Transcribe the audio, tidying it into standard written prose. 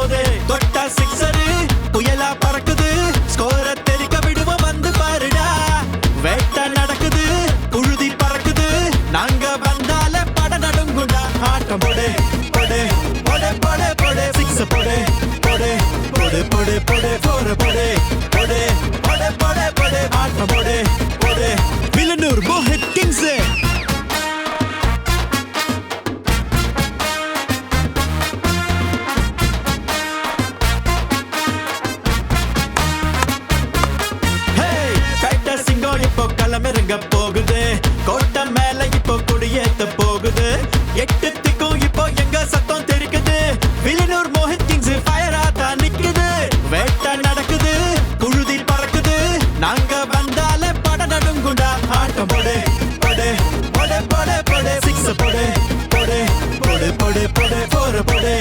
போதே தொட்டா சிக்ஸரு புயலா பறக்குது ஸ்கோரை தெரிக்க விடுவோம் வந்து பாருடா வேட்டை நடக்குது புழுதி பறக்குது நாங்க வந்தால பட நடுங்குடா ஆட்டம் போடு போடு போடு போடு போடு சிக்ஸ் போடு போடு போடு போடு போடு போடு போடு போடு போடு போடு போடு ஆட்டம் போடு போடு வில்லனூர் மோஹித் கிங்ஸ் இப்போ களமிறங்க போகுது கோட்டை மேல இப்போ குடியேத்த போகுது எட்டு திக்கும் இப்போ எங்க சத்தம் தெரிக்குது வில்லனூர் மோஹித் கிங்ஸ் ஃபயரா தான் நிக்குது வேட்டை நடக்குது புழுதி பறக்குது நாங்க வந்தால பட நடுங்குண்டா ஆட்டம் போடு போடு போடு போடு போடு சிக்ஸ் போடு போடு போடு போடு போடு போடு போடு